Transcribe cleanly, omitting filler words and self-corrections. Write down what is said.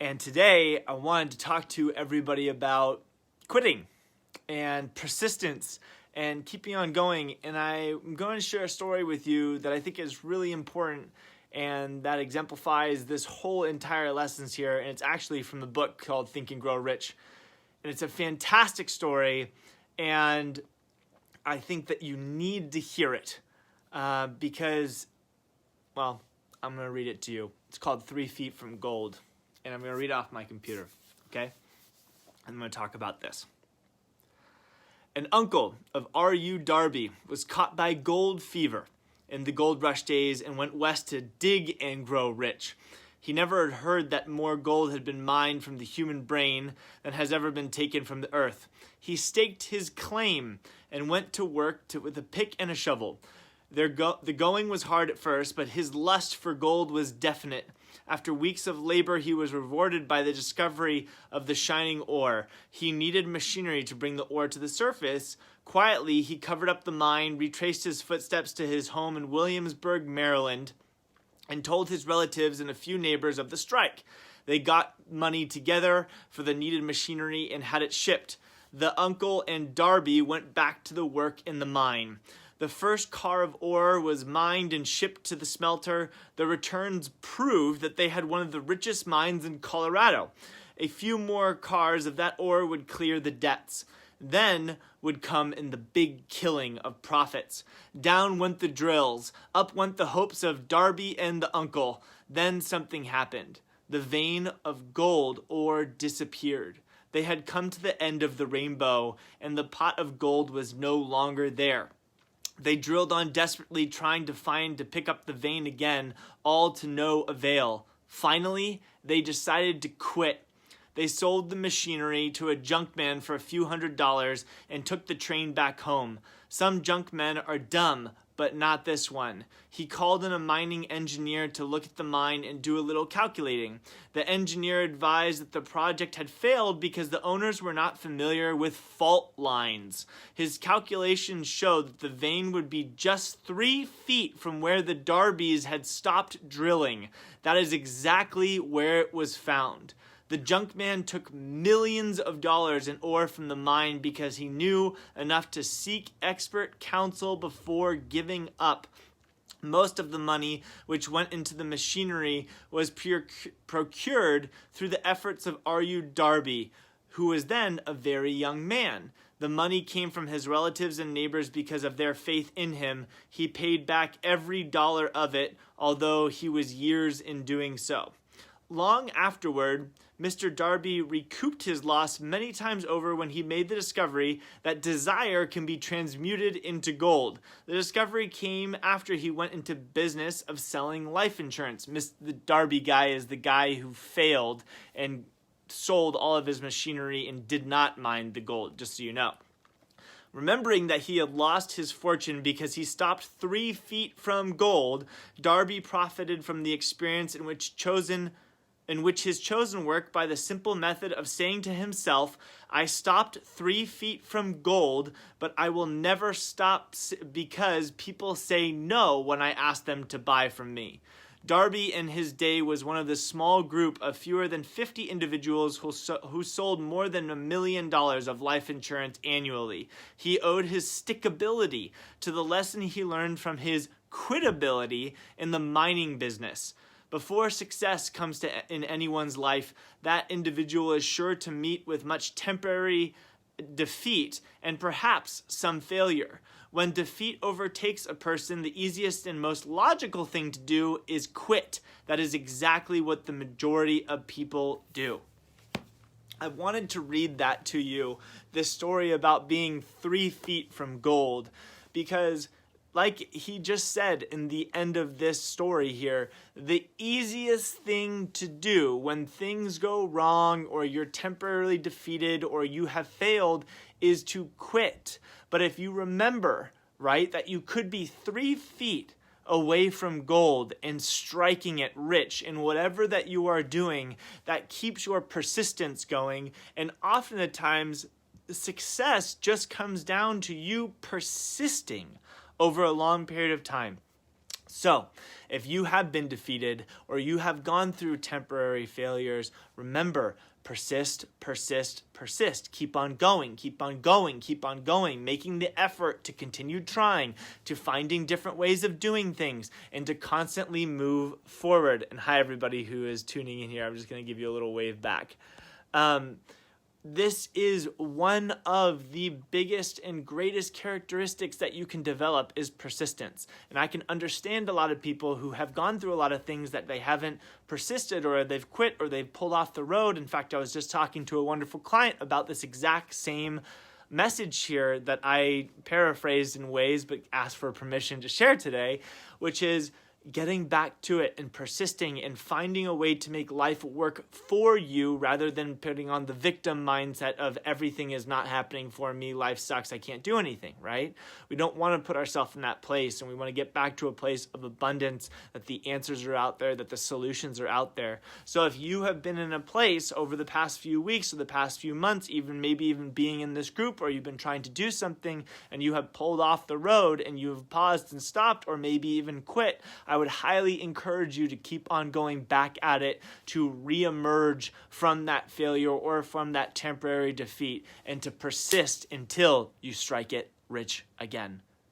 And today I wanted to talk to everybody about quitting and persistence and keeping on going. And I'm going to share a story with you that I think is really important and that exemplifies this whole entire lessons here. And it's actually from the book called Think and Grow Rich. And it's a fantastic story. And I think that you need to hear it because, well, I'm going to read it to you. It's called 3 Feet from Gold. And I'm going to read it off my computer, okay? I'm going to talk about this. An uncle of R.U. Darby was caught by gold fever in the gold rush days and went west to dig and grow rich. He never had heard that more gold had been mined from the human brain than has ever been taken from the earth. He staked his claim and went to work with a pick and a shovel. The going was hard at first, but his lust for gold was definite. After weeks of labor, he was rewarded by the discovery of the shining ore. He needed machinery to bring the ore to the surface. Quietly, he covered up the mine, retraced his footsteps to his home in Williamsburg, Maryland, and told his relatives and a few neighbors of the strike. They got money together for the needed machinery and had it shipped. The uncle and Darby went back to the work in the mine. The first car of ore was mined and shipped to the smelter. The returns proved that they had one of the richest mines in Colorado. A few more cars of that ore would clear the debts. Then would come in the big killing of profits. Down went the drills. Up went the hopes of Darby and the uncle. Then something happened. The vein of gold ore disappeared. They had come to the end of the rainbow, and the pot of gold was no longer there. They drilled on desperately, trying to pick up the vein again, all to no avail. Finally, they decided to quit. They sold the machinery to a junkman for a few $100s and took the train back home. Some junkmen are dumb, but not this one. He called in a mining engineer to look at the mine and do a little calculating. The engineer advised that the project had failed because the owners were not familiar with fault lines. His calculations showed that the vein would be just 3 feet from where the Darbys had stopped drilling. That is exactly where it was found. The junkman took millions of dollars in ore from the mine because he knew enough to seek expert counsel before giving up. Most of the money which went into the machinery was procured through the efforts of R.U. Darby, who was then a very young man. The money came from his relatives and neighbors because of their faith in him. He paid back every dollar of it, although he was years in doing so. Long afterward, Mr. Darby recouped his loss many times over when he made the discovery that desire can be transmuted into gold. The discovery came after he went into business of selling life insurance. The Darby guy is the guy who failed and sold all of his machinery and did not mine the gold, just so you know. Remembering that he had lost his fortune because he stopped 3 feet from gold, Darby profited from the experience in which his chosen work by the simple method of saying to himself, I stopped 3 feet from gold, but I will never stop because people say no when I ask them to buy from me. Darby in his day was one of the small group of fewer than 50 individuals who sold more than $1 million of life insurance annually. He owed his stickability to the lesson he learned from his quitability in the mining business. Before success comes in anyone's life, that individual is sure to meet with much temporary defeat and perhaps some failure. When defeat overtakes a person, the easiest and most logical thing to do is quit. That is exactly what the majority of people do. I wanted to read that to you, this story about being 3 feet from gold, because like he just said in the end of this story here, the easiest thing to do when things go wrong or you're temporarily defeated or you have failed is to quit. But if you remember, right, that you could be 3 feet away from gold and striking it rich in whatever that you are doing, that keeps your persistence going. And often at times, success just comes down to you persisting over a long period of time. So, if you have been defeated or you have gone through temporary failures, remember, persist, persist, persist. Keep on going, keep on going, keep on going, making the effort to continue trying, to finding different ways of doing things, and to constantly move forward. And hi, everybody who is tuning in here. I'm just going to give you a little wave back. This is one of the biggest and greatest characteristics that you can develop is persistence. And I can understand a lot of people who have gone through a lot of things that they haven't persisted, or they've quit, or they've pulled off the road. In fact, I was just talking to a wonderful client about this exact same message here that I paraphrased in ways but asked for permission to share today, which is getting back to it and persisting and finding a way to make life work for you rather than putting on the victim mindset of everything is not happening for me, life sucks, I can't do anything, right? We don't want to put ourselves in that place, and we want to get back to a place of abundance, that the answers are out there, that the solutions are out there. So if you have been in a place over the past few weeks or the past few months, maybe even being in this group, or you've been trying to do something and you have pulled off the road and you have paused and stopped, or maybe even quit, I would highly encourage you to keep on going back at it, to reemerge from that failure or from that temporary defeat, and to persist until you strike it rich again.